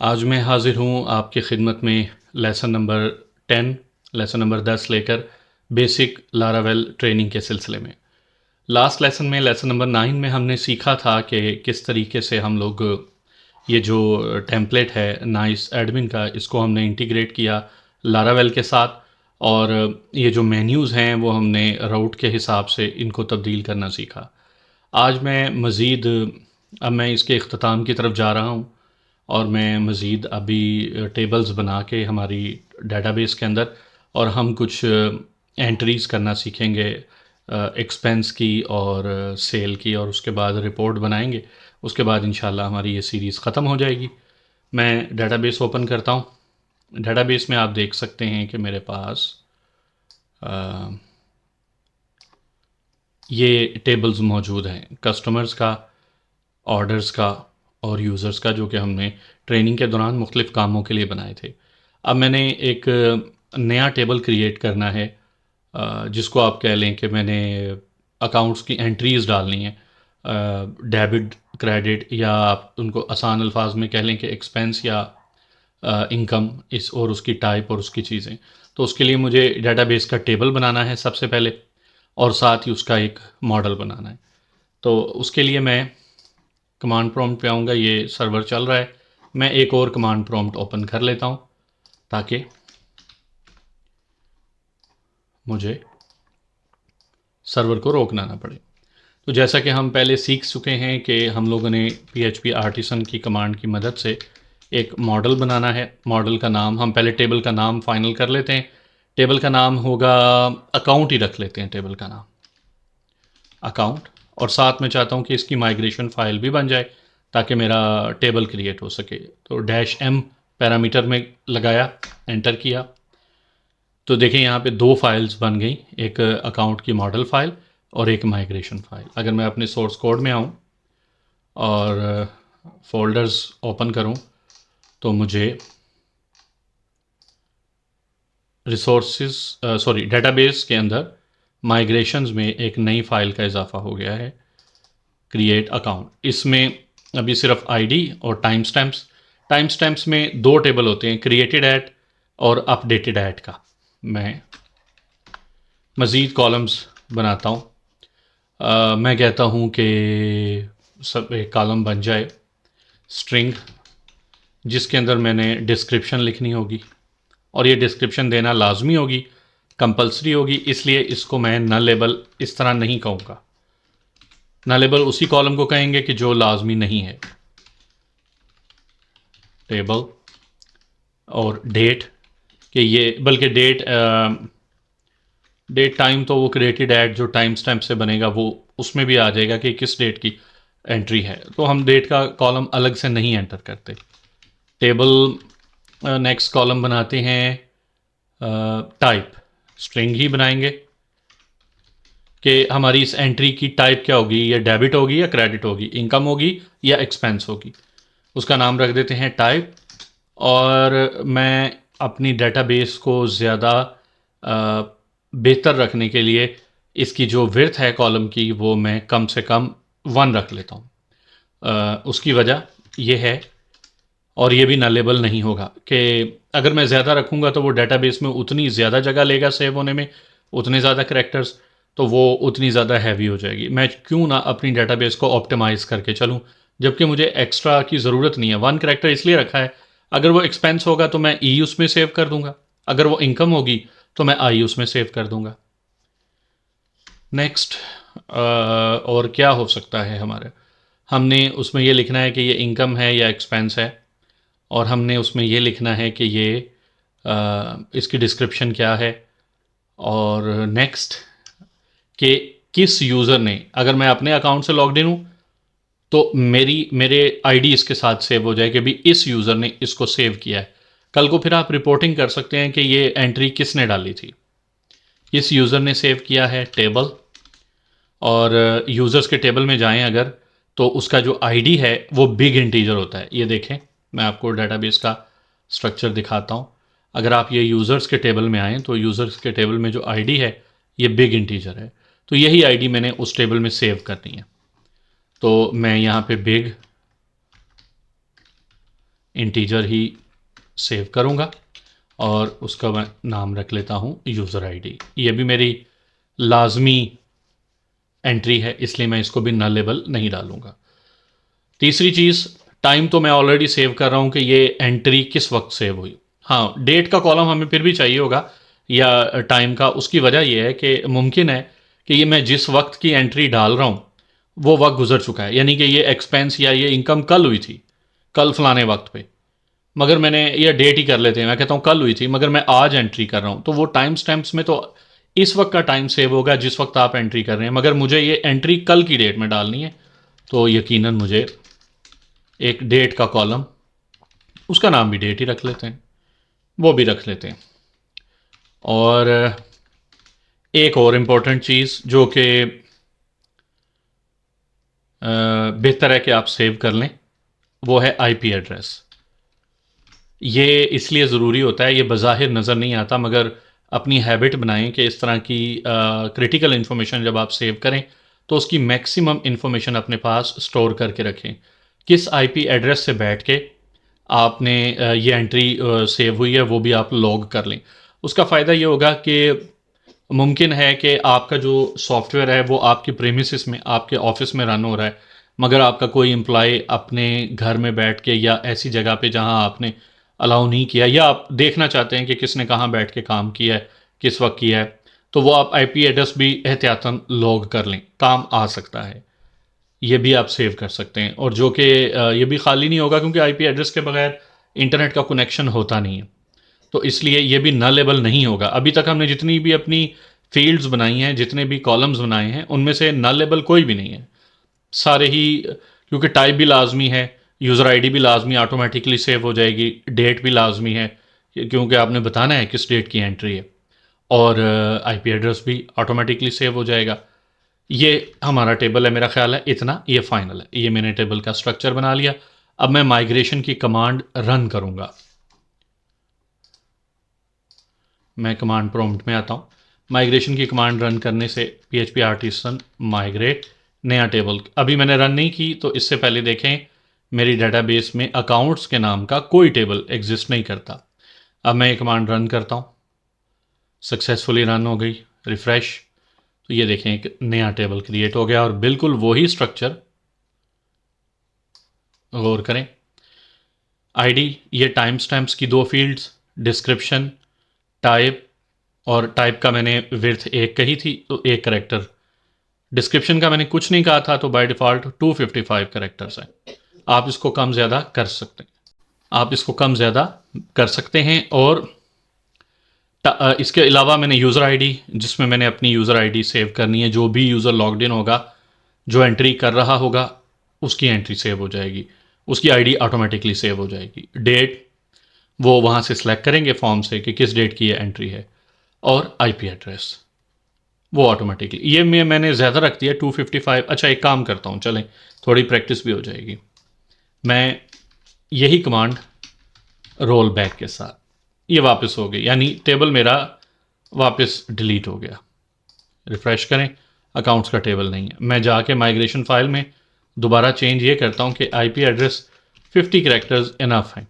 आज मैं हाज़िर हूँ आपकी खिदमत में लेसन नंबर 10 लेसन नंबर 10 लेकर बेसिक लारावेल ट्रेनिंग के सिलसिले में। लास्ट लेसन में लेसन नंबर 9 में हमने सीखा था कि किस तरीके से हम लोग ये जो टेम्पलेट है नाइस एडमिन का, इसको हमने इंटीग्रेट किया लारावेल के साथ, और ये जो मेन्यूज़ हैं वो हमने राउट के हिसाब से इनको तब्दील करना सीखा। आज मैं मज़ीद अब मैं इसके इख्तिताम की तरफ जा रहा हूँ, और मैं मज़ीद अभी टेबल्स बना के हमारी डेटाबेस के अंदर, और हम कुछ एंट्रीज़ करना सीखेंगे एक्सपेंस की और सेल की, और उसके बाद रिपोर्ट बनाएंगे। उसके बाद इंशाल्लाह हमारी ये सीरीज़ ख़त्म हो जाएगी। मैं डेटाबेस ओपन करता हूँ। डेटाबेस में आप देख सकते हैं कि मेरे पास अ, ये टेबल्स मौजूद हैं कस्टमर्स का, ऑर्डर्स का और यूज़र्स का, जो कि हमने ट्रेनिंग के दौरान मुख्तलिफ़ कामों के लिए बनाए थे। अब मैंने एक नया टेबल क्रिएट करना है, जिसको आप कह लें कि मैंने अकाउंट्स की एंट्रीज़ डालनी है, डेबिट, क्रेडिट, या आप उनको आसान अल्फाज में कह लें कि एक्सपेंस या इनकम, इस और उसकी टाइप और उसकी चीज़ें। तो उसके लिए मुझे डेटाबेस का टेबल बनाना है सबसे पहले, और साथ ही उसका एक मॉडल बनाना है। तो उसके लिए मैं कमांड प्रॉम्प्ट पे आऊँगा। ये सर्वर चल रहा है। मैं एक और कमांड प्रॉम्प्ट ओपन कर लेता हूँ ताकि मुझे सर्वर को रोकना ना पड़े। तो जैसा कि हम पहले सीख चुके हैं कि हम लोगों ने PHP आर्टिसन की कमांड की मदद से एक मॉडल बनाना है। मॉडल का नाम हम पहले टेबल का नाम फाइनल कर लेते हैं। टेबल का नाम होगा, अकाउंट ही रख लेते हैं टेबल का नाम, अकाउंट। और साथ में चाहता हूँ कि इसकी माइग्रेशन फ़ाइल भी बन जाए ताकि मेरा टेबल क्रिएट हो सके। तो -m पैरामीटर में लगाया, एंटर किया, तो देखें यहाँ पे दो फाइल्स बन गई, एक अकाउंट की मॉडल फ़ाइल और एक माइग्रेशन फ़ाइल। अगर मैं अपने सोर्स कोड में आऊँ और फ़ोल्डर्स ओपन करूँ, तो मुझे रिसोर्सेज सॉरी डेटाबेस के अंदर माइग्रेशंस में एक नई फ़ाइल का इजाफ़ा हो गया है, क्रिएट अकाउंट। इसमें अभी सिर्फ आईडी और टाइम स्टैम्प्स में दो टेबल होते हैं, क्रिएटेड एट और अपडेटेड एट का। मैं मज़ीद कॉलम्स बनाता हूँ। मैं कहता हूँ कि सब एक कॉलम बन जाए स्ट्रिंग, जिसके अंदर मैंने डिस्क्रिप्शन लिखनी होगी, और ये डिस्क्रिप्शन देना लाजमी होगी, कंपलसरी होगी। इसलिए इसको मैं नल लेबल इस तरह नहीं कहूँगा। नल लेबल उसी कॉलम को कहेंगे कि जो लाजमी नहीं है। टेबल और डेट, कि ये बल्कि डेट टाइम तो वो क्रिएटेड एट जो टाइम स्टैम्प से बनेगा वो उसमें भी आ जाएगा कि किस डेट की एंट्री है, तो हम डेट का कॉलम अलग से नहीं एंटर करते। टेबल नेक्स्ट कॉलम बनाते हैं टाइप, स्ट्रिंग ही बनाएंगे कि हमारी इस एंट्री की टाइप क्या होगी, ये डेबिट होगी या क्रेडिट होगी, इनकम होगी या एक्सपेंस होगी। उसका नाम रख देते हैं टाइप। और मैं अपनी डेटाबेस को ज़्यादा बेहतर रखने के लिए इसकी जो विड्थ है कॉलम की वो मैं कम से कम 1 रख लेता हूँ। उसकी वजह ये है, और ये भी नलेबल नहीं होगा, कि अगर मैं ज़्यादा रखूँगा तो वो डेटाबेस में उतनी ज़्यादा जगह लेगा सेव होने में, उतने ज़्यादा करैक्टर्स, तो वो उतनी ज़्यादा हैवी हो जाएगी। मैं क्यों ना अपनी डेटाबेस को ऑप्टिमाइज़ करके चलूँ, जबकि मुझे एक्स्ट्रा की ज़रूरत नहीं है। 1 करैक्टर इसलिए रखा है, अगर वो एक्सपेंस होगा तो मैं ई उसमें सेव कर दूँगा, अगर वो इनकम होगी तो मैं आई उसमें सेव कर दूँगा। नेक्स्ट, और क्या हो सकता है हमारे, हमने उसमें ये लिखना है कि ये इनकम है या एक्सपेंस है, और हमने उसमें ये लिखना है कि ये इसकी डिस्क्रिप्शन क्या है। और नेक्स्ट, कि किस यूज़र ने, अगर मैं अपने अकाउंट से लॉग्ड इन हूँ तो मेरे आईडी इसके साथ सेव हो जाए कि भी इस यूज़र ने इसको सेव किया है। कल को फिर आप रिपोर्टिंग कर सकते हैं कि ये एंट्री किसने डाली थी, इस यूज़र ने सेव किया है। टेबल, और यूज़र्स के टेबल में जाएं अगर, तो उसका जो आईडी है वो बिग इंटीजर होता है। ये देखें, मैं आपको डेटाबेस का स्ट्रक्चर दिखाता हूँ। अगर आप ये यूज़र्स के टेबल में आएँ तो यूज़र्स के टेबल में जो आईडी है ये बिग इंटीजर है, तो यही आईडी मैंने उस टेबल में सेव करनी है। तो मैं यहाँ पे बिग इंटीजर ही सेव करूँगा और उसका मैं नाम रख लेता हूँ यूज़र आईडी। ये भी मेरी लाजमी एंट्री है, इसलिए मैं इसको भी नलेबल नहीं डालूँगा। तीसरी चीज़, टाइम तो मैं ऑलरेडी सेव कर रहा हूँ कि ये एंट्री किस वक्त सेव हुई। हाँ, डेट का कॉलम हमें फिर भी चाहिए होगा या टाइम का। उसकी वजह ये है कि मुमकिन है कि ये मैं जिस वक्त की एंट्री डाल रहा हूँ वो वक्त गुजर चुका है, यानी कि ये एक्सपेंस या ये इनकम कल हुई थी, कल फलाने वक्त पे, मगर मैंने ये डेट ही कर लेते हैं, मैं कहता हूँ कल हुई थी मगर मैं आज एंट्री कर रहा हूँ, तो वो टाइम स्टैम्प्स में तो इस वक्त का टाइम सेव होगा जिस वक्त आप एंट्री कर रहे हैं, मगर मुझे ये एंट्री कल की डेट में डालनी है, तो यकीनन मुझे एक डेट का कॉलम, उसका नाम भी डेट ही रख लेते हैं, वो भी रख लेते हैं। और एक और इम्पोर्टेंट चीज़ जो कि बेहतर है कि आप सेव कर लें, वो है आईपी एड्रेस। ये इसलिए ज़रूरी होता है, ये बज़ाहिर नज़र नहीं आता, मगर अपनी हैबिट बनाएं कि इस तरह की क्रिटिकल इन्फॉर्मेशन जब आप सेव करें तो उसकी मैक्सिमम इन्फॉर्मेशन अपने पास स्टोर करके रखें। किस आईपी एड्रेस से बैठ के आपने ये एंट्री सेव हुई है वो भी आप लॉग कर लें। उसका फ़ायदा ये होगा कि मुमकिन है कि आपका जो सॉफ्टवेयर है वो आपके प्रेमिसेस में, आपके ऑफिस में रन हो रहा है, मगर आपका कोई एम्प्लॉय अपने घर में बैठ के या ऐसी जगह पे जहां आपने अलाउ नहीं किया, या आप देखना चाहते हैं कि किसने कहाँ बैठ के काम किया है, किस वक्त किया है, तो वो आप आईपी एड्रेस भी एहतियातन लॉग कर लें, काम आ सकता है। ये भी आप सेव कर सकते हैं, और जो कि ये भी खाली नहीं होगा क्योंकि आईपी एड्रेस के बगैर इंटरनेट का कनेक्शन होता नहीं है, तो इसलिए ये भी नलेबल नहीं होगा। अभी तक हमने जितनी भी अपनी फील्ड्स बनाई हैं, जितने भी कॉलम्स बनाए हैं, उनमें से नलेबल कोई भी नहीं है, सारे ही, क्योंकि टाइप भी लाजमी है, यूज़र आईडी भी लाजमी ऑटोमेटिकली सेव हो जाएगी, डेट भी लाजमी है क्योंकि आपने बताना है किस डेट की एंट्री है, और आईपी एड्रेस भी ऑटोमेटिकली सेव हो जाएगा। ये हमारा टेबल है, मेरा ख्याल है इतना ये फाइनल है। ये मैंने टेबल का स्ट्रक्चर बना लिया। अब मैं माइग्रेशन की कमांड रन करूँगा। मैं कमांड प्रॉम्प्ट में आता हूँ। माइग्रेशन की कमांड रन करने से PHP आर्टिसन माइग्रेट नया टेबल, अभी मैंने रन नहीं की, तो इससे पहले देखें मेरी डेटाबेस में अकाउंट्स के नाम का कोई टेबल एग्जिस्ट नहीं करता। अब मैं ये कमांड रन करता हूँ, सक्सेसफुली रन हो गई, रिफ़्रेश, तो ये देखें एक नया टेबल क्रिएट हो गया और बिल्कुल वही स्ट्रक्चर। गौर करें, आईडी, ये टाइम स्टैम्प्स की 2 फील्ड्स, डिस्क्रिप्शन, टाइप, और टाइप का मैंने विड्थ 1 कही थी तो 1 करेक्टर, डिस्क्रिप्शन का मैंने कुछ नहीं कहा था तो बाय डिफ़ॉल्ट 255 करेक्टर्स हैं। आप इसको कम ज़्यादा कर सकते हैं, आप इसको कम ज़्यादा कर सकते हैं। और इसके अलावा मैंने यूज़र आईडी, जिसमें मैंने अपनी यूज़र आईडी सेव करनी है, जो भी यूज़र लॉग्ड इन होगा, जो एंट्री कर रहा होगा, उसकी एंट्री सेव हो जाएगी, उसकी आईडी ऑटोमेटिकली सेव हो जाएगी। डेट वो वहाँ से सिलेक्ट करेंगे फॉर्म से कि किस डेट की ये एंट्री है, और आईपी एड्रेस वो ऑटोमेटिकली, ये मैंने ज़्यादा रख दिया 255। अच्छा, एक काम करता हूँ, चलें थोड़ी प्रैक्टिस भी हो जाएगी। मैं यही कमांड रोल बैक के साथ, ये वापस हो गई, यानी टेबल मेरा वापस डिलीट हो गया। रिफ़्रेश करें, अकाउंट्स का टेबल नहीं है। मैं जाके माइग्रेशन फ़ाइल में दोबारा चेंज ये करता हूँ कि आईपी एड्रेस 50 कैरेक्टर्स इनफ हैं,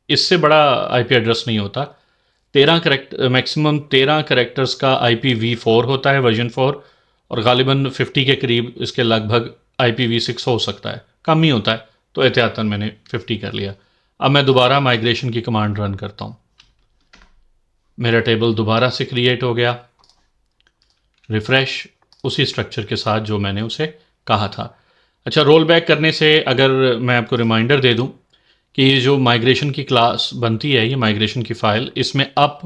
इससे बड़ा आईपी एड्रेस नहीं होता। 13 करेक्टर, मैक्सिमम 13 करेक्टर्स का IPv4 होता है, वर्जन 4, और गालिबन 50 के करीब इसके लगभग IPv6 हो सकता है, कम ही होता है, तो एहतियातन मैंने 50 कर लिया। अब मैं दोबारा माइग्रेशन की कमांड रन करता हूँ, मेरा टेबल दोबारा से क्रिएट हो गया, रिफ़्रेश, उसी स्ट्रक्चर के साथ जो मैंने उसे कहा था। अच्छा, रोल बैक करने से अगर मैं आपको रिमाइंडर दे दूं कि ये जो माइग्रेशन की क्लास बनती है, ये माइग्रेशन की फ़ाइल, इसमें अप,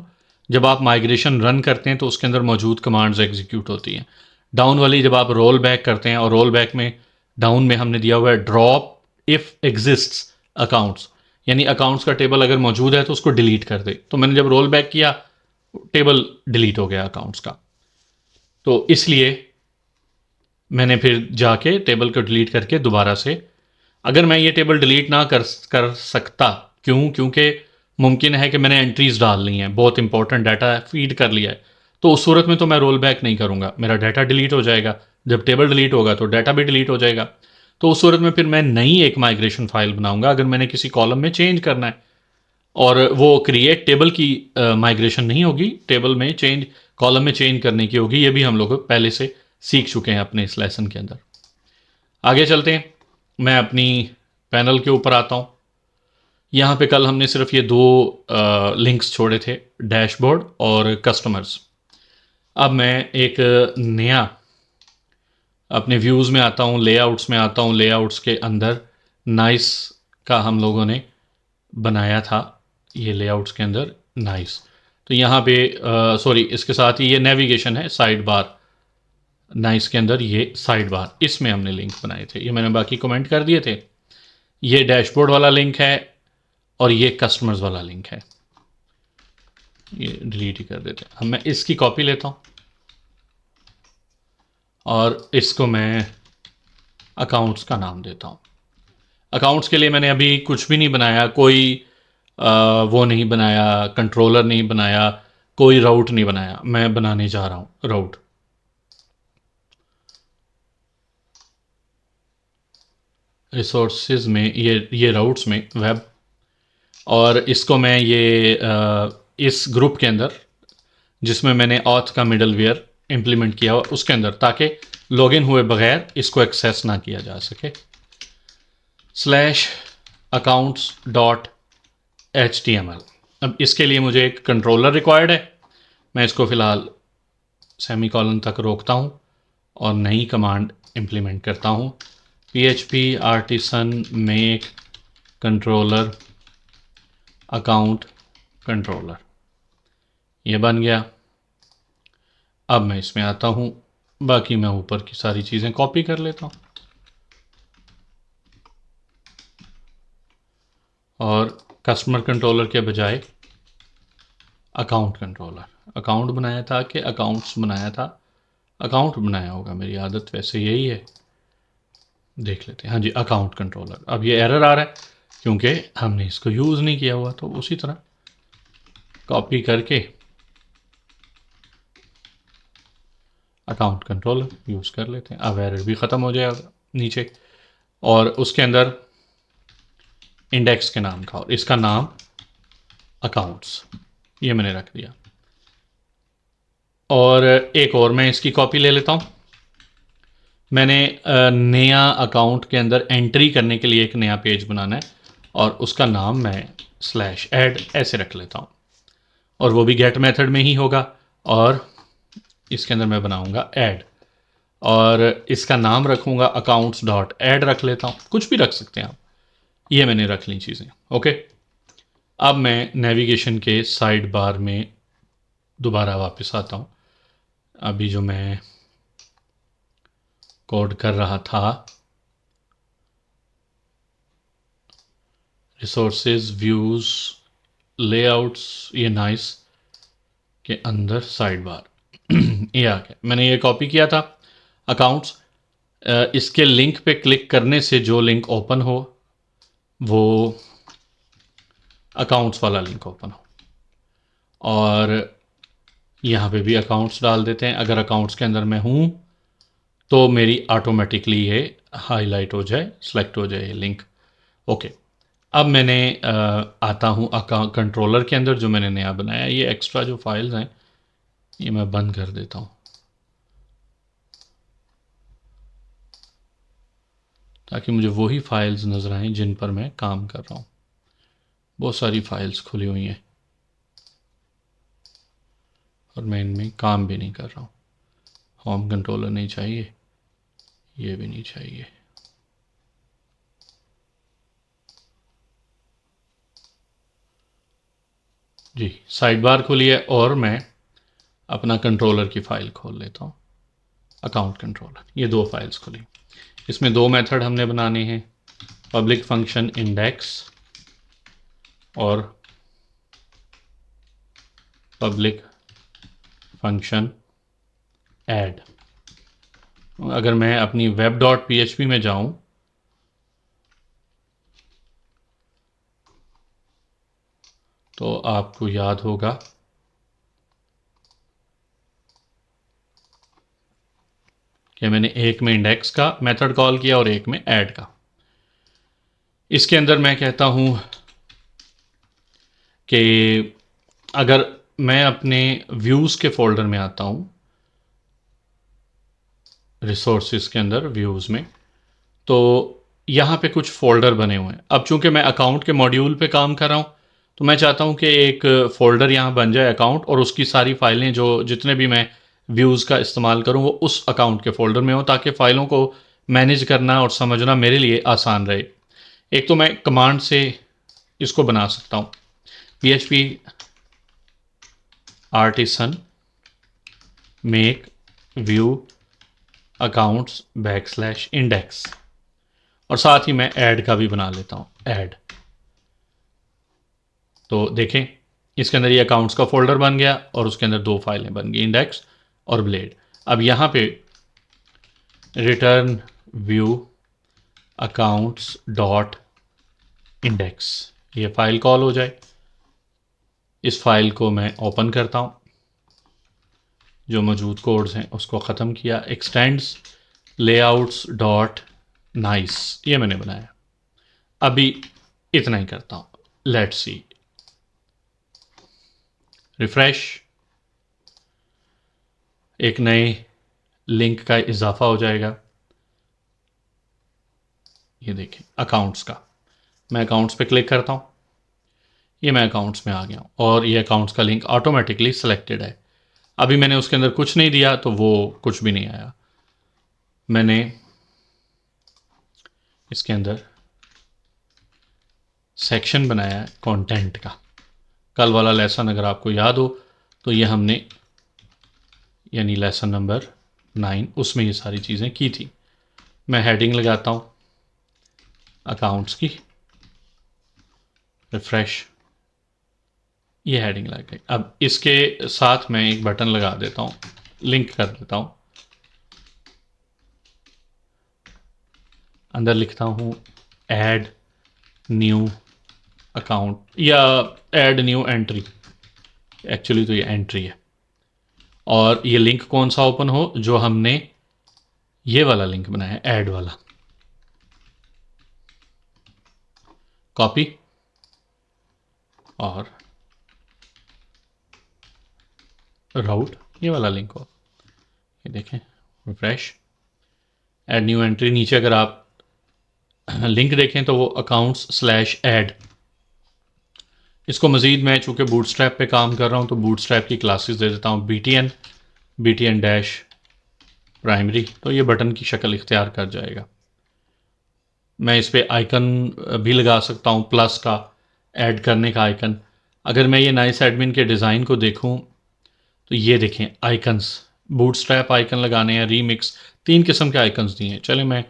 जब आप माइग्रेशन रन करते हैं तो उसके अंदर मौजूद कमांड्स एग्जीक्यूट होती हैं। डाउन वाली जब आप रोल बैक करते हैं, और रोल बैक में डाउन में हमने दिया हुआ है ड्रॉप इफ़ एग्जिस्ट्स अकाउंट्स, यानी अकाउंट्स का टेबल अगर मौजूद है तो उसको डिलीट कर दे। तो मैंने जब रोल बैक किया, टेबल डिलीट हो गया अकाउंट्स का, तो इसलिए मैंने फिर जाके टेबल को डिलीट करके दोबारा से, अगर मैं ये टेबल डिलीट ना कर सकता, क्यों, क्योंकि मुमकिन है कि मैंने एंट्रीज़ डाल ली हैं, बहुत इंपॉर्टेंट डाटा फीड कर लिया है, तो उस सूरत में तो मैं रोल बैक नहीं करूँगा, मेरा डाटा डिलीट हो जाएगा। जब टेबल डिलीट होगा तो डाटा भी डिलीट हो जाएगा। तो उस सूरत में फिर मैं नई एक माइग्रेशन फाइल बनाऊंगा अगर मैंने किसी कॉलम में चेंज करना है। और वो क्रिएट टेबल की माइग्रेशन नहीं होगी, टेबल में चेंज, कॉलम में चेंज करने की होगी। ये भी हम लोग पहले से सीख चुके हैं अपने इस लेसन के अंदर। आगे चलते हैं, मैं अपनी पैनल के ऊपर आता हूँ। यहाँ पे कल हमने सिर्फ ये दो लिंक्स छोड़े थे, डैशबोर्ड और कस्टमर्स। अब मैं एक नया अपने व्यूज़ में आता हूँ, लेआउट्स में आता हूँ। लेआउट्स के अंदर नाइस का हम लोगों ने बनाया था, ये लेआउट्स के अंदर नाइस। तो यहाँ पे सॉरी, इसके साथ ही ये नेविगेशन है, साइड बार। नाइस के अंदर ये साइड बार, इसमें हमने लिंक बनाए थे, ये मैंने बाकी कमेंट कर दिए थे। ये डैशबोर्ड वाला लिंक है और ये कस्टमर्स वाला लिंक है, ये डिलीट ही कर देते हैं। अब मैं इसकी कॉपी लेता हूँ और इसको मैं अकाउंट्स का नाम देता हूँ। अकाउंट्स के लिए मैंने अभी कुछ भी नहीं बनाया, कोई वो नहीं बनाया, कंट्रोलर नहीं बनाया, कोई राउट नहीं बनाया। मैं बनाने जा रहा हूँ राउट। रिसोर्सेज में ये राउट्स में वेब, और इसको मैं ये इस ग्रुप के अंदर जिसमें मैंने ऑथ का मिडलवेयर इम्प्लीमेंट किया उसके अंदर, ताकि लॉगिन हुए बगैर इसको एक्सेस ना किया जा सके। /accounts.html। अब इसके लिए मुझे एक कंट्रोलर रिक्वायर्ड है। मैं इसको फ़िलहाल सेमीकोलन तक रोकता हूँ और नई कमांड इम्प्लीमेंट करता हूँ, php artisan make controller account controller। ये बन गया। अब मैं इसमें आता हूँ, बाकी मैं ऊपर की सारी चीज़ें कॉपी कर लेता हूँ और कस्टमर कंट्रोलर के बजाय अकाउंट कंट्रोलर, अकाउंट बनाया था कि अकाउंट्स बनाया था, अकाउंट बनाया होगा, मेरी आदत वैसे यही है। देख लेते हैं, हाँ जी, अकाउंट कंट्रोलर। अब ये एरर आ रहा है क्योंकि हमने इसको यूज़ नहीं किया हुआ, तो उसी तरह कॉपी करके अकाउंट कंट्रोलर यूज़ कर लेते हैं। अब एरर भी ख़त्म हो जाएगा नीचे, और उसके अंदर इंडेक्स के नाम का और इसका नाम अकाउंट्स, ये मैंने रख दिया। और एक और मैं इसकी कॉपी ले लेता हूँ। मैंने नया अकाउंट के अंदर एंट्री करने के लिए एक नया पेज बनाना है और उसका नाम मैं /ऐड ऐसे रख लेता हूँ, और वो भी गेट मेथड में ही होगा। और इसके अंदर मैं बनाऊंगा ऐड और इसका नाम रखूंगा accounts.add रख लेता हूँ, कुछ भी रख सकते हैं आप। ये मैंने रख ली चीज़ें, ओके। अब मैं नेविगेशन के साइड बार में दोबारा वापस आता हूँ। अभी जो मैं कोड कर रहा था, रिसोर्सेज, व्यूज़, लेआउट्स, ये नाइस के अंदर साइड बार ये आ गया। मैंने ये कॉपी किया था अकाउंट्स। इसके लिंक पे क्लिक करने से जो लिंक ओपन हो वो अकाउंट्स वाला लिंक ओपन हो, और यहाँ पे भी अकाउंट्स डाल देते हैं। अगर अकाउंट्स के अंदर मैं हूँ तो मेरी ऑटोमेटिकली ये हाईलाइट हो जाए, सेलेक्ट हो जाए ये लिंक, ओके। अब मैंने आता हूँ अकाउंट कंट्रोलर के अंदर जो मैंने नया बनाया। ये एक्स्ट्रा जो फाइल्स हैं ये मैं बंद कर देता हूँ ताकि मुझे वही फाइल्स नज़र आएँ जिन पर मैं काम कर रहा हूँ। बहुत सारी फाइल्स खुली हुई हैं और मैं इनमें काम भी नहीं कर रहा हूँ। होम कंट्रोलर नहीं चाहिए, ये भी नहीं चाहिए। जी, साइड बार खुली है और मैं अपना कंट्रोलर की फ़ाइल खोल लेता हूँ, अकाउंट कंट्रोलर। ये दो फाइल्स खुली, इसमें दो मेथड हमने बनाने हैं, पब्लिक फंक्शन इंडेक्स और पब्लिक फंक्शन ऐड। अगर मैं अपनी web.php में जाऊं तो आपको याद होगा कि मैंने एक में इंडेक्स का मेथड कॉल किया और एक में ऐड का। इसके अंदर मैं कहता हूँ कि अगर मैं अपने व्यूज़ के फोल्डर में आता हूँ, रिसोर्सेज के अंदर व्यूज़ में, तो यहाँ पे कुछ फ़ोल्डर बने हुए हैं। अब चूंकि मैं अकाउंट के मॉड्यूल पे काम कर रहा हूँ, तो मैं चाहता हूँ कि एक फ़ोल्डर यहाँ बन जाए अकाउंट, और उसकी सारी फाइलें जो जितने भी मैं व्यूज़ का इस्तेमाल करूँ वो उस अकाउंट के फ़ोल्डर में हो, ताकि फ़ाइलों को मैनेज करना और समझना मेरे लिए आसान रहे। एक तो मैं कमांड से इसको बना सकता हूँ, PHP artisan make view accounts \index, और साथ ही मैं ऐड का भी बना लेता हूँ, ऐड। तो देखें, इसके अंदर ये अकाउंट्स का फोल्डर बन गया और उसके अंदर दो फाइलें बन गई, इंडेक्स और ब्लेड। अब यहाँ पे return view accounts dot index, ये फाइल कॉल हो जाए। इस फाइल को मैं ओपन करता हूँ, जो मौजूद कोड्स हैं उसको ख़त्म किया। एक्सटेंड्स लेआउट्स डॉट नाइस, ये मैंने बनाया। अभी इतना ही करता हूँ, लेट्स सी, रिफ्रेश, एक नए लिंक का इजाफा हो जाएगा। ये देखें अकाउंट्स का, मैं अकाउंट्स पे क्लिक करता हूँ, ये मैं अकाउंट्स में आ गया हूँ और ये अकाउंट्स का लिंक ऑटोमेटिकली सिलेक्टेड है। अभी मैंने उसके अंदर कुछ नहीं दिया तो वो कुछ भी नहीं आया। मैंने इसके अंदर सेक्शन बनाया है कंटेंट का। कल वाला लेसन अगर आपको याद हो तो ये हमने, यानी लेसन नंबर 9, उसमें ये सारी चीज़ें की थी। मैं हेडिंग लगाता हूँ अकाउंट्स की, रिफ्रेश, ये हेडिंग लग गई। अब इसके साथ मैं एक बटन लगा देता हूँ, लिंक कर देता हूँ। अंदर लिखता हूँ ऐड न्यू अकाउंट या ऐड न्यू एंट्री, एक्चुअली तो ये एंट्री है। और ये लिंक कौन सा ओपन हो, जो हमने ये वाला लिंक बनाया है, ऐड वाला। कॉपी और राउट, ये वाला लिंक हो, ये देखें, रिफ्रेश, ऐड न्यू एंट्री। नीचे अगर आप लिंक देखें तो वो accounts/add। इसको मज़ीद मैं चूँकि बूटस्ट्रैप पे काम कर रहा हूँ तो बूटस्ट्रैप की क्लासेस दे देता हूँ, btn डैश प्राइमरी, तो ये बटन की शक्ल इख्तियार कर जाएगा। मैं इस पर आइकन भी लगा सकता हूँ, प्लस का, ऐड करने का आइकन। अगर मैं ये नाइस एडमिन के डिज़ाइन को देखूँ तो ये देखें आइकन्स, बूटस्ट्रैप आइकन लगाने हैं, रीमिक्स, 3 किस्म के आइकन्स दिए हैं। चले मैं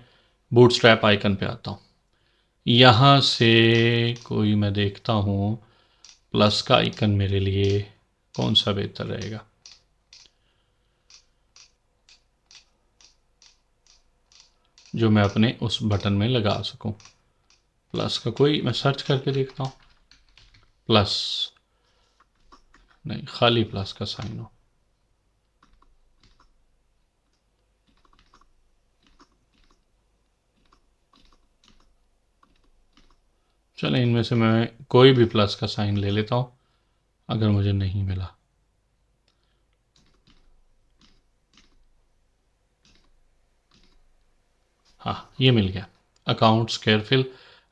बूटस्ट्रैप आइकन पे आता हूँ, यहाँ से कोई मैं देखता हूँ प्लस का आइकन मेरे लिए कौन सा बेहतर रहेगा। जो मैं अपने उस बटन में लगा सकूं, प्लस का कोई मैं सर्च करके देखता हूँ। प्लस नहीं, खाली प्लस का साइन हो। चलें, इनमें से मैं कोई भी प्लस का साइन ले लेता हूँ अगर मुझे नहीं मिला। हाँ, ये मिल गया, अकाउंट्स केयरफुल।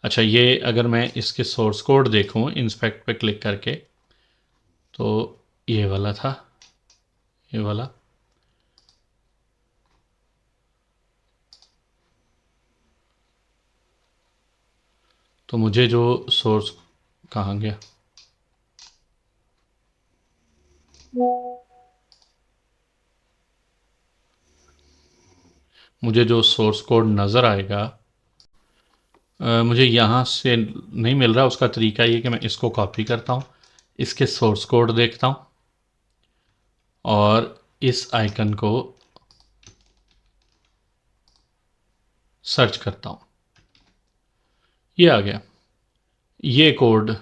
अच्छा, ये अगर मैं इसके सोर्स कोड देखूँ इंस्पेक्ट पे क्लिक करके, तो ये वाला था, ये वाला। तो मुझे जो सोर्स, कहाँ गया, मुझे जो सोर्स कोड नज़र आएगा, मुझे यहाँ से नहीं मिल रहा। उसका तरीका ये कि मैं इसको कॉपी करता हूँ, इसके सोर्स कोड देखता हूँ और इस आइकन को सर्च करता हूँ, ये आ गया। ये कोड,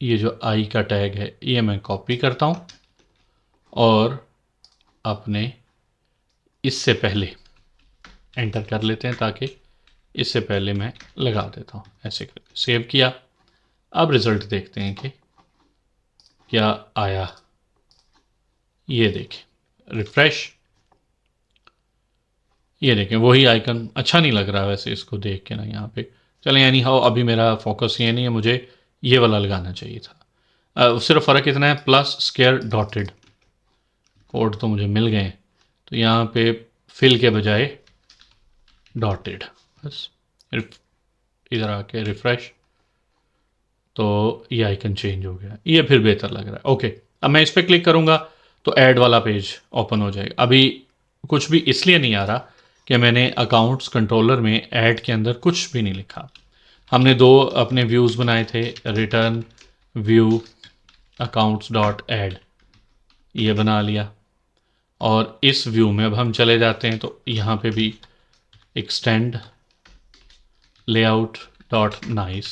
ये जो आई का टैग है, ये मैं कॉपी करता हूँ और अपने इससे पहले एंटर कर लेते हैं ताकि इससे पहले मैं लगा देता हूँ। ऐसे सेव किया। अब रिज़ल्ट देखते हैं कि क्या आया। ये देखें रिफ़्रेश, ये देखें वही आइकन। अच्छा नहीं लग रहा वैसे इसको देख के ना यहाँ पे। चलें एनी हाउ, अभी मेरा फोकस ये नहीं है, मुझे ये वाला लगाना चाहिए था। सिर्फ फ़र्क इतना है प्लस स्क्वायर डॉटेड। कोड तो मुझे मिल गए, तो यहाँ पे फिल के बजाय डॉटेड। बस इधर आके रिफ़्रेश, तो ये आइकन चेंज हो गया, ये फिर बेहतर लग रहा है। ओके, अब मैं इस पर क्लिक करूँगा तो ऐड वाला पेज ओपन हो जाएगा। अभी कुछ भी इसलिए नहीं आ रहा कि मैंने अकाउंट्स कंट्रोलर में ऐड के अंदर कुछ भी नहीं लिखा। हमने दो अपने व्यूज़ बनाए थे, return view accounts dot add, ये बना लिया। और इस व्यू में अब हम चले जाते हैं तो यहाँ पे भी एक्सटेंड लेआउट डॉट नाइस,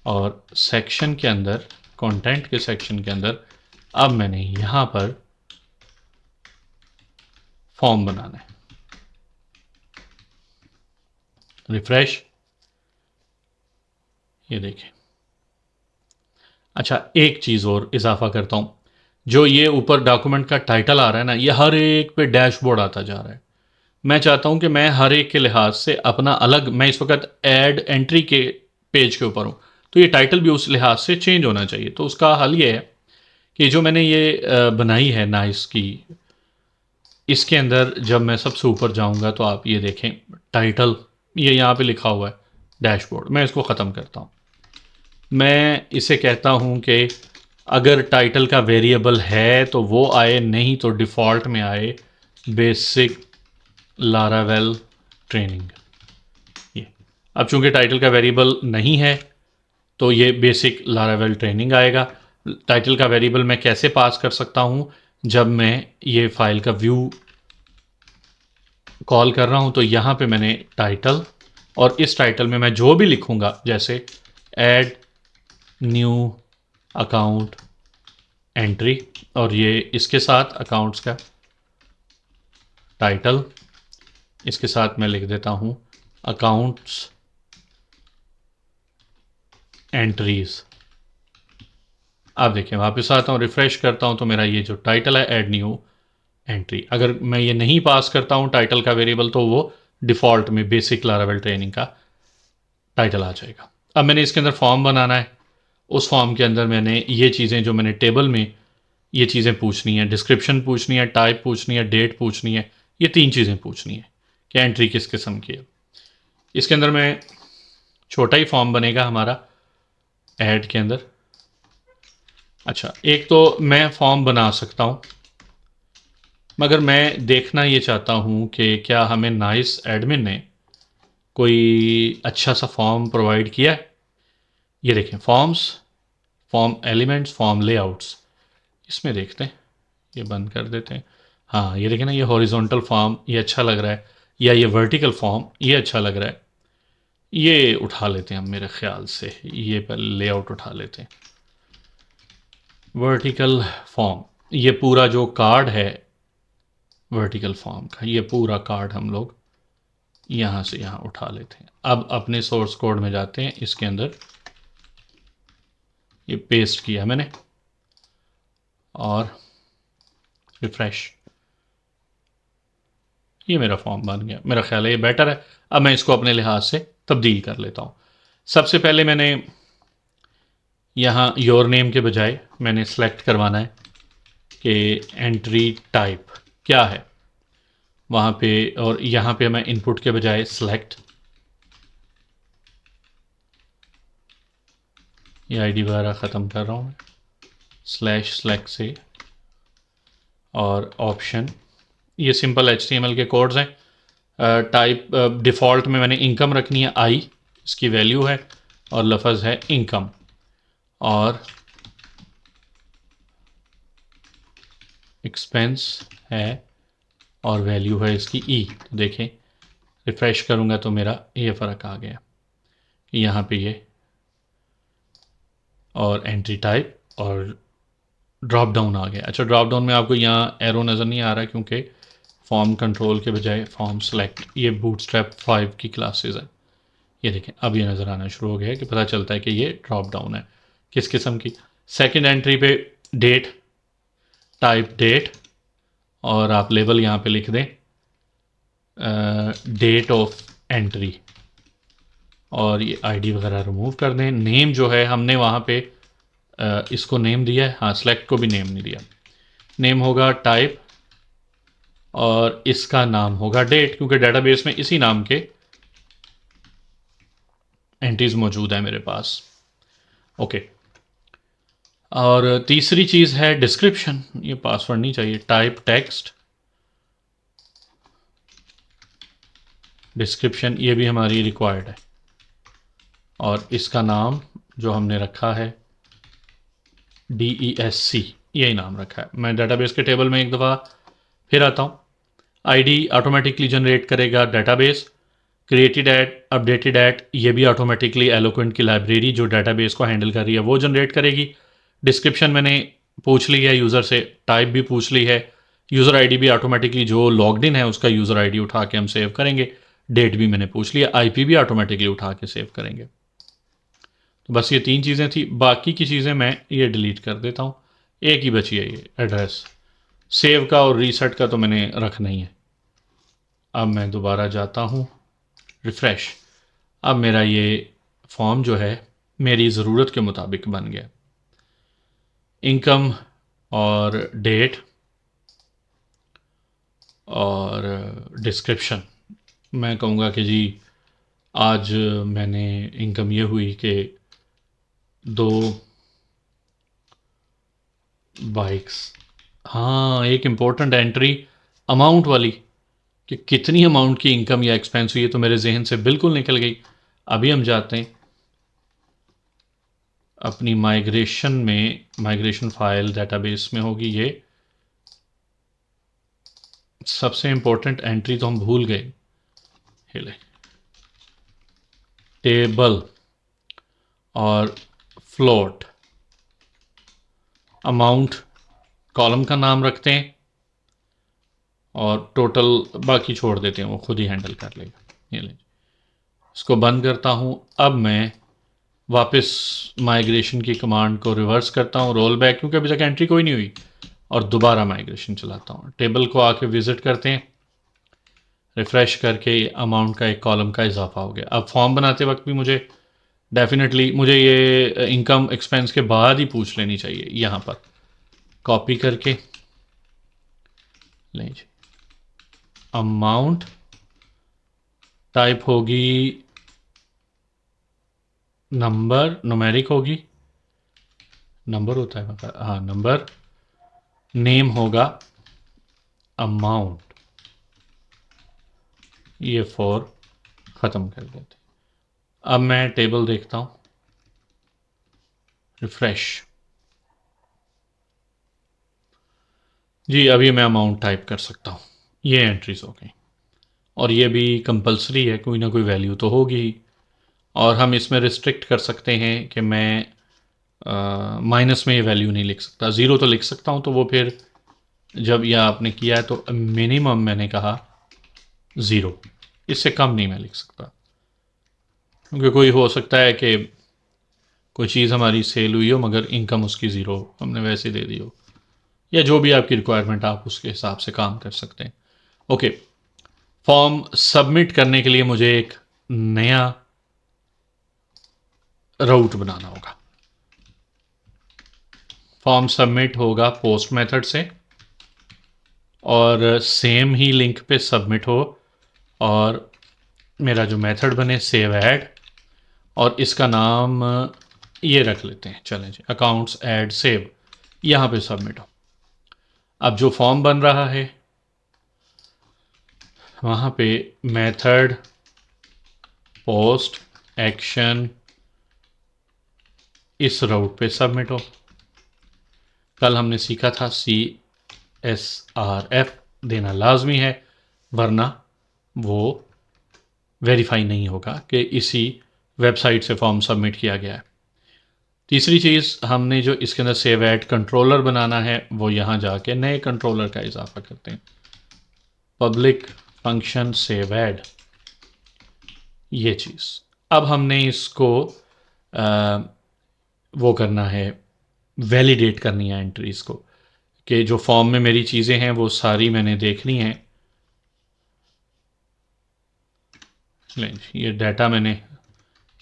और सेक्शन के अंदर, कंटेंट के सेक्शन के अंदर अब मैंने यहाँ पर फॉर्म बनाना है। रिफ्रेश, ये देखें। अच्छा, एक चीज़ और इजाफा करता हूँ, जो ये ऊपर डॉक्यूमेंट का टाइटल आ रहा है ना, ये हर एक पे डैशबोर्ड आता जा रहा है। मैं चाहता हूँ कि मैं हर एक के लिहाज से अपना अलग, मैं इस वक्त ऐड एंट्री के पेज के ऊपर हूँ, तो ये टाइटल भी उस लिहाज से चेंज होना चाहिए। तो उसका हल ये है कि जो मैंने ये बनाई है नाइस की, इसके अंदर जब मैं सबसे ऊपर जाऊंगा तो आप ये देखें टाइटल, ये यहाँ पे लिखा हुआ है डैशबोर्ड। मैं इसको ख़त्म करता हूँ। मैं इसे कहता हूँ कि अगर टाइटल का वेरिएबल है तो वो आए, नहीं तो डिफ़ॉल्ट में आए बेसिक लारावेल ट्रेनिंग। ये अब चूंकि टाइटल का वेरिएबल नहीं है तो ये बेसिक लारावेल ट्रेनिंग आएगा। टाइटल का वेरिएबल मैं कैसे पास कर सकता हूँ, जब मैं ये फाइल का व्यू कॉल कर रहा हूँ तो यहाँ पे मैंने टाइटल, और इस टाइटल में मैं जो भी लिखूँगा, जैसे ऐड न्यू अकाउंट एंट्री, और ये इसके साथ अकाउंट्स का टाइटल, इसके साथ मैं लिख देता हूँ अकाउंट्स एंट्रीज। आप देखिए वापस आता हूँ, रिफ़्रेश करता हूँ तो मेरा ये जो टाइटल है ऐड न्यू एंट्री, अगर मैं ये नहीं पास करता हूँ टाइटल का वेरिएबल तो वो डिफ़ॉल्ट में बेसिक लारावेल ट्रेनिंग का टाइटल आ जाएगा। अब मैंने इसके अंदर फॉर्म बनाना है। उस फॉर्म के अंदर मैंने ये चीज़ें जो मैंने टेबल में ये चीज़ें पूछनी है, डिस्क्रिप्शन पूछनी है, टाइप पूछनी है, डेट पूछनी है, ये 3 चीज़ें पूछनी है कि एंट्री किस किस्म की है। इसके अंदर मैं छोटा ही फॉर्म बनेगा हमारा ऐड के अंदर। अच्छा, एक तो मैं फॉर्म बना सकता हूँ, मगर मैं देखना ये चाहता हूँ कि क्या हमें नाइस एडमिन ने कोई अच्छा सा फॉर्म प्रोवाइड किया है। ये देखें forms, form elements, form layouts, इसमें देखते हैं, ये बंद कर देते हैं। हाँ, ये देखें ना, ये हॉरिजॉन्टल फॉर्म ये अच्छा लग रहा है, या ये वर्टिकल फॉर्म ये अच्छा लग रहा है। ये उठा लेते हैं हम, मेरे ख्याल से ये पहले लेआउट उठा लेते हैं। वर्टिकल फॉर्म, ये पूरा जो कार्ड है वर्टिकल फॉर्म का, ये पूरा कार्ड हम लोग यहाँ से यहाँ उठा लेते हैं। अब अपने सोर्स कोड में जाते हैं, इसके अंदर ये पेस्ट किया मैंने और रिफ्रेश, ये मेरा फॉर्म बन गया। मेरा ख्याल है ये बेटर है। अब मैं इसको अपने लिहाज से तब्दील कर लेता हूँ। सबसे पहले मैंने यहाँ योर नेम के बजाय मैंने सेलेक्ट करवाना है कि एंट्री टाइप क्या है वहाँ पे, और यहाँ पे मैं इनपुट के बजाय सेलेक्ट, ये आईडी वगैरह ख़त्म कर रहा हूँ मैं, स्लैश सेलेक्ट से, और ऑप्शन, ये सिंपल HTML के कोड्स हैं। टाइप डिफ़ॉल्ट में मैंने इनकम रखनी है, आई इसकी वैल्यू है, और लफ्ज़ है इनकम, और एक्सपेंस है, और वैल्यू है इसकी ई। तो देखें रिफ़्रेश करूँगा तो मेरा ये फ़र्क आ गया, यहाँ पे ये, और एंट्री टाइप, और ड्रॉप डाउन आ गया। अच्छा, ड्रॉप डाउन में आपको यहाँ एरो नज़र नहीं आ रहा क्योंकि फॉर्म कंट्रोल के बजाय फॉर्म सेलेक्ट, ये बूटस्ट्रैप 5 की क्लासेस है। ये देखें अब ये नज़र आना शुरू हो गया है कि पता चलता है कि ये ड्रॉप डाउन है किस किस्म की। सेकंड एंट्री पे डेट, टाइप डेट, और आप लेबल यहाँ पे लिख दें डेट ऑफ एंट्री, और ये आईडी वगैरह रिमूव कर दें। नेम जो है हमने वहाँ पे इसको नेम दिया है, हाँ सेलेक्ट को भी नेम नहीं दिया। नेम होगा टाइप और इसका नाम होगा डेट, क्योंकि डेटाबेस में इसी नाम के एंट्रीज मौजूद है मेरे पास। ओके, और तीसरी चीज़ है डिस्क्रिप्शन, ये पासवर्ड नहीं चाहिए। टाइप टेक्स्ट डिस्क्रिप्शन, ये भी हमारी रिक्वायर्ड है, और इसका नाम जो हमने रखा है DESC, यही नाम रखा है। मैं डाटाबेस के टेबल में एक दफ़ा फिर आता हूँ। आईडी ऑटोमेटिकली जनरेट करेगा database. Created at, updated at, ये भी ऑटोमेटिकली एलोक्वेंट की लाइब्रेरी जो डाटाबेस को हैंडल कर रही है वो जनरेट करेगी। डिस्क्रिप्शन मैंने पूछ ली है यूज़र से, टाइप भी पूछ ली है, यूज़र आईडी भी ऑटोमेटिकली जो लॉग्ड इन है उसका यूज़र आईडी उठा के हम सेव करेंगे। डेट भी मैंने पूछ लिया, आईपी भी ऑटोमेटिकली उठा के सेव करेंगे। तो बस ये 3 चीज़ें थी, बाकी की चीज़ें मैं ये डिलीट कर देता हूँ। एक ही बची है ये एड्रेस, सेव का और रीसेट का तो मैंने रखना ही है। अब मैं दोबारा जाता हूँ, रिफ़्रेश। अब मेरा ये फॉर्म जो है मेरी ज़रूरत के मुताबिक बन गया। इनकम और डेट और डिस्क्रिप्शन, मैं कहूँगा कि जी आज मैंने इनकम ये हुई कि 2 बाइक्स। हाँ, एक इम्पोर्टेंट एंट्री अमाउंट वाली कि कितनी अमाउंट की इनकम या एक्सपेंस हुई है तो मेरे जहन से बिल्कुल निकल गई। अभी हम जाते हैं अपनी माइग्रेशन में, माइग्रेशन फाइल डेटाबेस में होगी ये। सबसे इम्पोर्टेंट एंट्री तो हम भूल गए, हिले टेबल और फ्लोट, अमाउंट कॉलम का नाम रखते हैं और टोटल बाकी छोड़ देते हैं, वो खुद ही हैंडल कर लेगा। ये ले, इसको बंद करता हूँ। अब मैं वापस माइग्रेशन की कमांड को रिवर्स करता हूँ, रोल बैक, क्योंकि अभी तक एंट्री कोई नहीं हुई, और दोबारा माइग्रेशन चलाता हूँ। टेबल को आके विज़िट करते हैं, रिफ़्रेश करके अमाउंट का एक कॉलम का इजाफा हो गया। अब फॉर्म बनाते वक्त भी मुझे डेफिनेटली मुझे ये इनकम एक्सपेंस के बाद ही पूछ लेनी चाहिए। यहाँ पर कॉपी करके लें जी, अमाउंट टाइप होगी नंबर, न्यूमेरिक होगी, नंबर होता है मतलब, हाँ नंबर। नेम होगा अमाउंट, ये फॉर ख़त्म कर देते। अब मैं टेबल देखता हूँ, रिफ़्रेश जी, अभी मैं अमाउंट टाइप कर सकता हूँ। ये एंट्रीज हो गई, और ये भी कंपलसरी है, कोई ना कोई वैल्यू तो होगी ही। और हम इसमें रिस्ट्रिक्ट कर सकते हैं कि मैं माइनस में ये वैल्यू नहीं लिख सकता, ज़ीरो तो लिख सकता हूँ, तो वो फिर जब यह आपने किया है तो मिनिमम मैंने कहा 0, इससे कम नहीं मैं लिख सकता, क्योंकि कोई हो सकता है कि कोई चीज़ हमारी सेल हुई हो मगर इनकम उसकी ज़ीरो हमने वैसे दे दी हो, या जो भी आपकी रिक्वायरमेंट आप उसके हिसाब से काम कर सकते हैं। ओके, फॉर्म सबमिट करने के लिए मुझे एक नया राउट बनाना होगा। फॉर्म सबमिट होगा पोस्ट मेथड से, और सेम ही लिंक पे सबमिट हो, और मेरा जो मेथड बने सेव ऐड, और इसका नाम ये रख लेते हैं, चलें जी, अकाउंट्स ऐड सेव, यहाँ पे सबमिट हो। अब जो फॉर्म बन रहा है वहाँ पे मेथड पोस्ट एक्शन इस राउट पे सबमिट हो। कल हमने सीखा था CSRF देना लाजमी है, वरना वो वेरीफाई नहीं होगा कि इसी वेबसाइट से फॉर्म सबमिट किया गया है। तीसरी चीज़, हमने जो इसके अंदर सेव ऐड कंट्रोलर बनाना है वो यहाँ जाके नए कंट्रोलर का इजाफा करते हैं। पब्लिक फंक्शन सेव एड, ये चीज़। अब हमने इसको वो करना है, वैलिडेट करनी है एंट्रीज़ को, कि जो फॉर्म में मेरी चीज़ें हैं वो सारी मैंने देखनी हैं। ये डाटा मैंने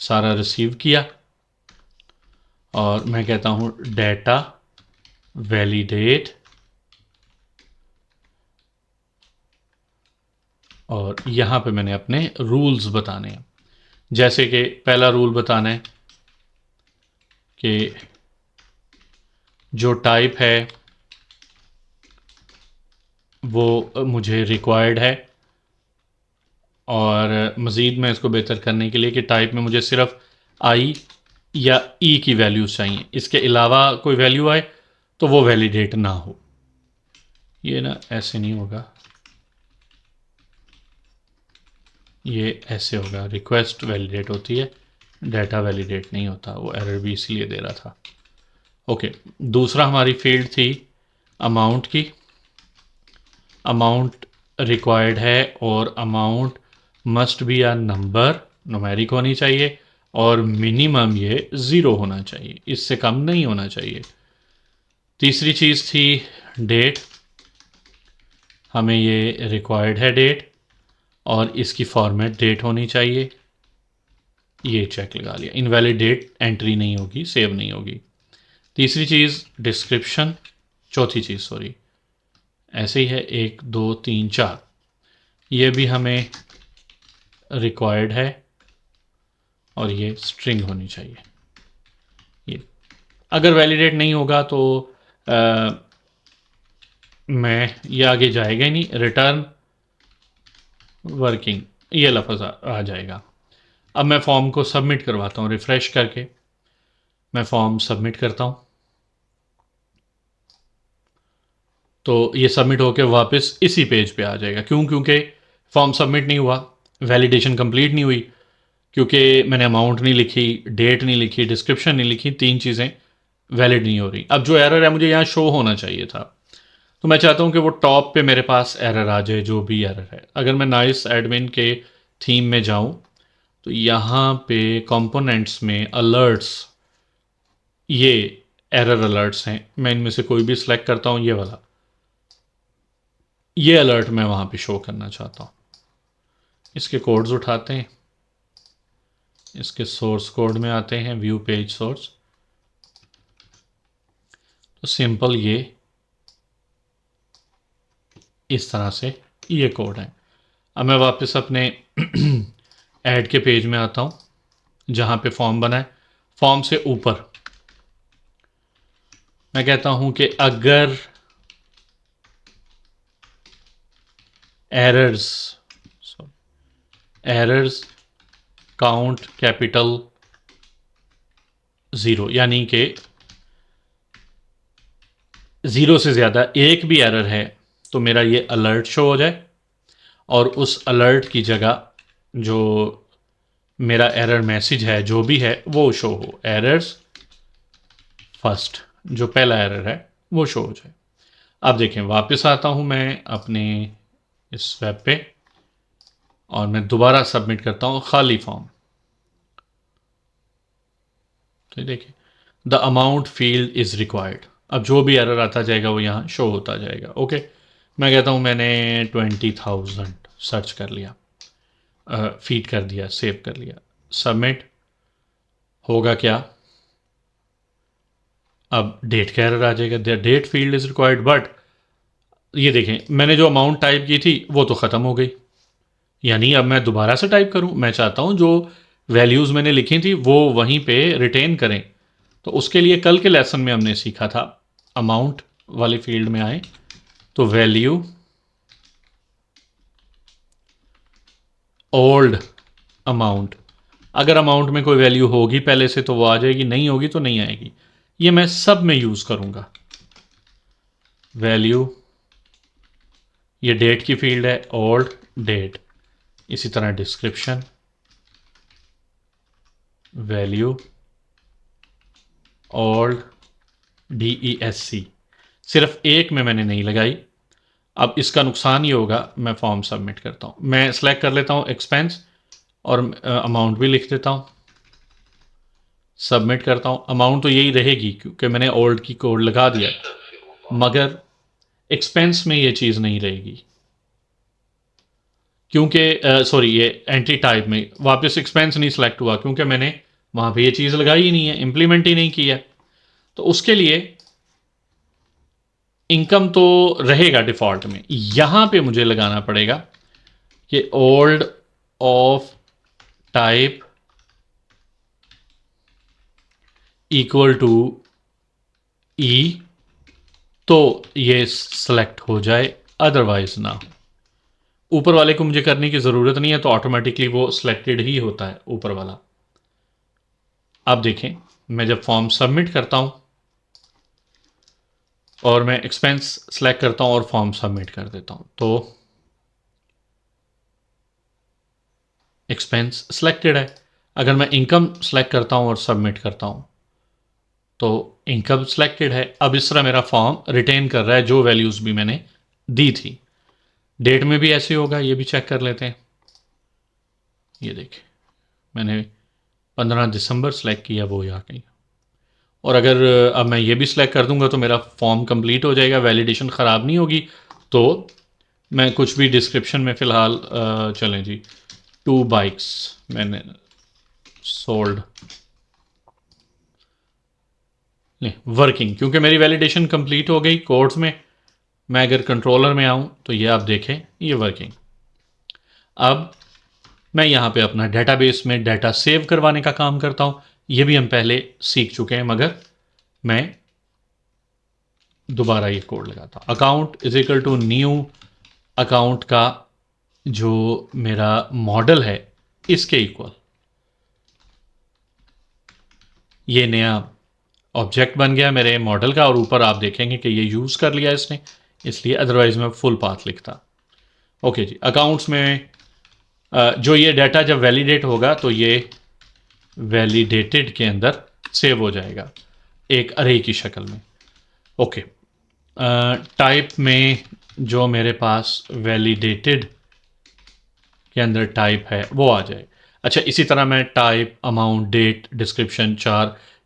सारा रिसीव किया और मैं कहता हूँ डाटा वैलिडेट, और यहाँ पे मैंने अपने रूल्स बताने हैं। जैसे कि पहला रूल बताना है कि जो टाइप है वो मुझे रिक्वायर्ड है, और मज़ीद मैं इसको बेहतर करने के लिए कि टाइप में मुझे सिर्फ आई या ई की वैल्यूज़ चाहिए, इसके अलावा कोई वैल्यू आए तो वो वैलिडेट ना हो। ये ना ऐसे नहीं होगा, ये ऐसे होगा, रिक्वेस्ट वैलिडेट होती है, डाटा वैलिडेट नहीं होता। वो एरर भी इसलिए दे रहा था। ओके, दूसरा हमारी फील्ड थी अमाउंट की। अमाउंट रिक्वायर्ड है और amount must be a number, numeric होनी चाहिए, और मिनिमम ये 0 होना चाहिए, इससे कम नहीं होना चाहिए। तीसरी चीज़ थी डेट, हमें ये रिक्वायर्ड है डेट, और इसकी फॉर्मेट डेट होनी चाहिए। ये चेक लगा लिया, इनवैलिड डेट एंट्री नहीं होगी, सेव नहीं होगी। तीसरी चीज़ डिस्क्रिप्शन, चौथी चीज़ सॉरी, ऐसे ही है 1 2 3 4, ये भी हमें रिक्वायर्ड है और ये स्ट्रिंग होनी चाहिए। ये अगर वैलिडेट नहीं होगा तो मैं ये आगे जाएगा ही नहीं, रिटर्न वर्किंग ये लफ्ज़ आ जाएगा। अब मैं फॉर्म को सबमिट करवाता हूँ, रिफ़्रेश करके मैं फॉर्म सबमिट करता हूँ, तो ये सबमिट होकर वापस इसी पेज पे आ जाएगा। क्यों? क्योंकि फॉर्म सबमिट नहीं हुआ, वैलिडेशन कंप्लीट नहीं हुई, क्योंकि मैंने अमाउंट नहीं लिखी, डेट नहीं लिखी, डिस्क्रिप्शन नहीं लिखी, 3 चीज़ें वैलिड नहीं हो रही। अब जो एरर है मुझे यहाँ शो होना चाहिए था, तो मैं चाहता हूँ कि वो टॉप पे मेरे पास एरर आ जाए, जो भी एरर है। अगर मैं नाइस एडमिन के थीम में जाऊँ तो यहाँ पे कंपोनेंट्स में अलर्ट्स, ये एरर अलर्ट्स हैं, मैं इनमें से कोई भी सिलेक्ट करता हूँ, ये वाला, ये अलर्ट मैं वहाँ पे शो करना चाहता हूँ। इसके कोड्स उठाते हैं, इसके सोर्स कोड में आते हैं, व्यू पेज सोर्स, तो सिंपल ये इस तरह से ये कोड है। अब मैं वापस अपने ऐड के पेज में आता हूँ जहाँ पे फॉर्म बना है। फॉर्म से ऊपर मैं कहता हूँ कि अगर एरर्स काउंट कैपिटल 0, यानी कि 0 से ज़्यादा एक भी एरर है तो मेरा ये अलर्ट शो हो जाए, और उस अलर्ट की जगह जो मेरा एरर मैसेज है जो भी है वो शो हो, एरर्स फर्स्ट, जो पहला एरर है वो शो हो जाए। अब देखें, वापस आता हूँ मैं अपने इस वेब पे और मैं दोबारा सबमिट करता हूँ खाली फॉर्म, तो देखिए the amount field is required. अब जो भी एरर आता जाएगा वो यहाँ शो होता जाएगा। ओके, मैं कहता हूँ मैंने 20,000 सर्च कर लिया, फीड कर दिया, सेव कर लिया, सबमिट। होगा क्या, अब डेट का एरर आ जाएगा, the date field is required, but ये देखें मैंने जो अमाउंट टाइप की थी वो तो ख़त्म हो गई, यानी अब मैं दोबारा से टाइप करूं। मैं चाहता हूं जो वैल्यूज़ मैंने लिखी थी वो वहीं पे रिटेन करें, तो उसके लिए कल के लेसन में हमने सीखा था, अमाउंट वाली फील्ड में आए तो वैल्यू ओल्ड अमाउंट, अगर अमाउंट में कोई वैल्यू होगी पहले से तो वो आ जाएगी, नहीं होगी तो नहीं आएगी। ये मैं सब में यूज़ करूंगा। वैल्यू, ये डेट की फील्ड है, ओल्ड डेट, इसी तरह डिस्क्रिप्शन वैल्यू ओल्ड DESC, सिर्फ एक में मैंने नहीं लगाई, अब इसका नुकसान ये होगा, मैं फॉर्म सबमिट करता हूँ, मैं सेलेक्ट कर लेता हूँ एक्सपेंस और अमाउंट भी लिख देता हूँ, सबमिट करता हूँ। अमाउंट तो यही रहेगी क्योंकि मैंने ओल्ड की कोड लगा दिया, मगर एक्सपेंस में ये चीज़ नहीं रहेगी क्योंकि सॉरी, ये एंट्री टाइप में वापस एक्सपेंस नहीं सेलेक्ट हुआ क्योंकि मैंने वहाँ पे ये चीज़ लगाई ही नहीं है, इम्प्लीमेंट ही नहीं किया। तो उसके लिए इनकम तो रहेगा डिफ़ॉल्ट में, यहाँ पे मुझे लगाना पड़ेगा कि old of type equal to e, तो ये सेलेक्ट हो जाए, अदरवाइज ना हो। ऊपर वाले को मुझे करने की ज़रूरत नहीं है, तो ऑटोमेटिकली वो सिलेक्टेड ही होता है ऊपर वाला। अब देखें, मैं जब फॉर्म सबमिट करता हूँ और मैं एक्सपेंस सेलेक्ट करता हूँ और फॉर्म सबमिट कर देता हूँ, तो एक्सपेंस सेलेक्टेड है। अगर मैं इनकम सेलेक्ट करता हूँ और सबमिट करता हूँ तो इनकम सेलेक्टेड है। अब इस तरह मेरा फॉर्म रिटेन कर रहा है जो वैल्यूज़ भी मैंने दी थी। डेट में भी ऐसे होगा, ये भी चेक कर लेते हैं। ये देखिए, मैंने 15 दिसंबर सेलेक्ट किया, वो यहाँ कहीं। और अगर अब मैं ये भी सिलेक्ट कर दूंगा तो मेरा फॉर्म कंप्लीट हो जाएगा, वैलिडेशन ख़राब नहीं होगी। तो मैं कुछ भी डिस्क्रिप्शन में फ़िलहाल चलें जी, 2 बाइक्स मैंने सोल्ड, नहीं वर्किंग, क्योंकि मेरी वैलिडेशन कंप्लीट हो गई कोर्ट्स में। मैं अगर कंट्रोलर में आऊँ तो ये आप देखें, ये वर्किंग। अब मैं यहाँ पे अपना डेटाबेस में डाटा सेव करवाने का काम करता हूँ। ये भी हम पहले सीख चुके हैं, मगर मैं दोबारा ये कोड लगाता हूँ। Account is equal to new account का जो मेरा मॉडल है इसके इक्वल ये नया ऑब्जेक्ट बन गया मेरे मॉडल का, और ऊपर आप देखेंगे कि ये यूज़ कर लिया इसने, इसलिए, अदरवाइज मैं फुल पाथ लिखता। ओके जी, अकाउंट्स में जो ये डाटा जब वैलिडेट होगा तो ये वैलिडेटेड के अंदर सेव हो जाएगा एक अरे की शक्ल में। ओके, टाइप में जो मेरे पास वैलिडेटेड के अंदर टाइप है वो आ जाए। अच्छा, इसी तरह मैं टाइप, अमाउंट, डेट, डिस्क्रिप्शन,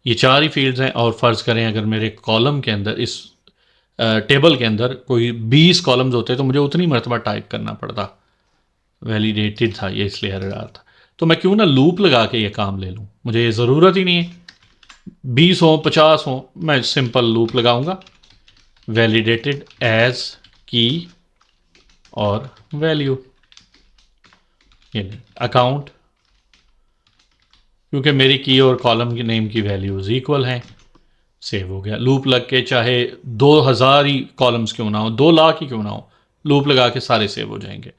ये चार ही फील्ड्स हैं। और फ़र्ज़ करें अगर मेरे कॉलम के अंदर, इस टेबल के अंदर कोई 20 कॉलम्स होते तो मुझे उतनी मरतबा टाइप करना पड़ता। वैलिडेटेड था ये, इसलिए एरर आ था। तो मैं क्यों ना लूप लगा के ये काम ले लूँ, मुझे ये ज़रूरत ही नहीं है 20 हो 50 हो, मैं सिंपल लूप लगाऊंगा, वैलिडेटेड एज की और वैल्यू, ये अकाउंट, क्योंकि मेरी की और कॉलम की नेम की वैल्यूज़ इक्वल हैं, सेव हो गया। लूप लग के चाहे 2000 ही कॉलम्स क्यों ना हो, 2 लाख ही क्यों ना हो, लूप लगा के सारे सेव हो जाएंगे।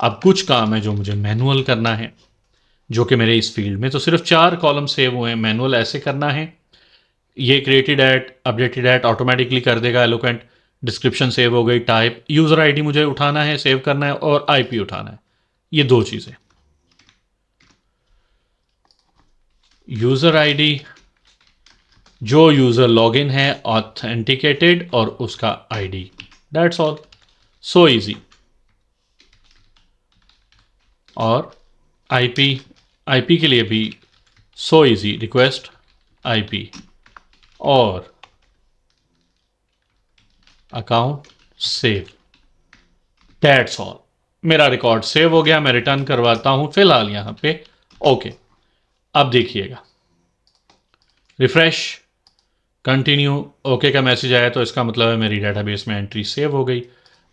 अब कुछ काम है जो मुझे मैनुअल करना है, जो कि मेरे इस फील्ड में तो सिर्फ 4 कॉलम सेव हुए हैं। मैनुअल ऐसे करना है, ये created at, updated at automatically कर देगा एलोकेंट। डिस्क्रिप्शन सेव हो गई, टाइप, यूज़र आईडी मुझे उठाना है, सेव करना है, और आईपी उठाना है। ये 2 चीज़ें, यूज़र आईडी जो यूज़र लॉगिन है ऑथेंटिकेटेड, और उसका ID, that's all, so easy. और आईपी, आईपी के लिए भी सो इजी, रिक्वेस्ट आईपी और अकाउंट सेव, दैट्स ऑल। मेरा रिकॉर्ड सेव हो गया, मैं रिटर्न करवाता हूं फिलहाल यहां पे। ओके, अब देखिएगा, रिफ्रेश, कंटिन्यू, ओके का मैसेज आया, तो इसका मतलब है मेरी डेटाबेस में एंट्री सेव हो गई।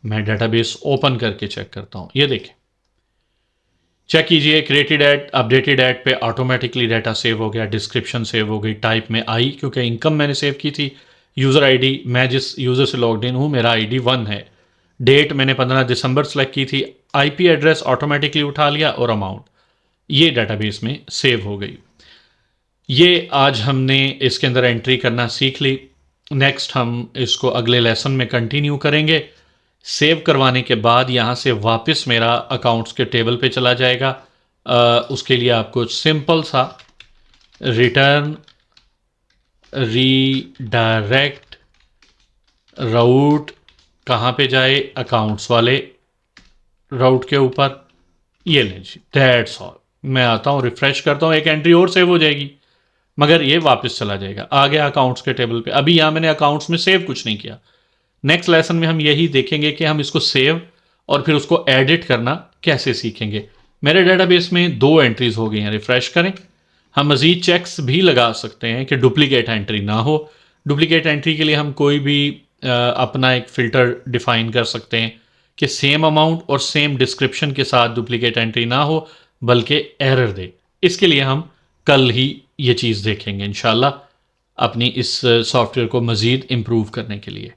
मैं डेटाबेस ओपन करके चेक करता हूं, ये देखें, चेक कीजिए, क्रिएटेड एट, अपडेटेड एट पे ऑटोमेटिकली डाटा सेव हो गया, डिस्क्रिप्शन सेव हो गई, टाइप में आई क्योंकि इनकम मैंने सेव की थी, यूज़र आईडी, मैं जिस यूज़र से लॉग्ड इन हूँ मेरा आईडी 1 है, डेट मैंने 15 दिसंबर सेलेक्ट की थी, आईपी एड्रेस ऑटोमेटिकली उठा लिया, और अमाउंट ये डाटाबेस में सेव हो गई। ये आज हमने इसके अंदर एंट्री करना सीख ली। नेक्स्ट हम इसको अगले लेसन में कंटिन्यू करेंगे। सेव करवाने के बाद यहाँ से वापस मेरा अकाउंट्स के टेबल पे चला जाएगा। उसके लिए आपको सिंपल सा रिटर्न रीडायरेक्ट राउट कहाँ पे जाए, अकाउंट्स वाले राउट के ऊपर, ये लें जी, दैट्स ऑल। मैं आता हूँ, रिफ्रेश करता हूँ, एक एंट्री और सेव हो जाएगी, मगर ये वापस चला जाएगा, आ गया अकाउंट्स के टेबल पे। अभी यहाँ मैंने अकाउंट्स में सेव कुछ नहीं किया। नेक्स्ट लेसन में हम यही देखेंगे कि हम इसको सेव और फिर उसको एडिट करना कैसे सीखेंगे। मेरे डेटाबेस में 2 एंट्रीज हो गई हैं, रिफ्रेश करें। हम मज़ीद चेक्स भी लगा सकते हैं कि डुप्लीकेट एंट्री ना हो। डुप्लीकेट एंट्री के लिए हम कोई भी अपना एक फ़िल्टर डिफ़ाइन कर सकते हैं कि सेम अमाउंट और सेम डिस्क्रिप्शन के साथ डुप्लीकेट एंट्री ना हो, बल्कि एरर दे। इसके लिए हम कल ही ये चीज़ देखेंगे इंशाल्लाह, अपनी इस सॉफ्टवेयर को मज़ीद इम्प्रूव करने के लिए।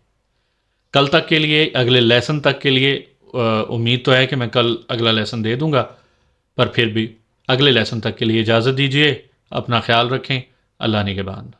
कल तक के लिए, अगले लेसन तक के लिए उम्मीद तो है कि मैं कल अगला लेसन दे दूंगा, पर फिर भी अगले लेसन तक के लिए इजाज़त दीजिए। अपना ख्याल रखें। अल्लाह निगहबान।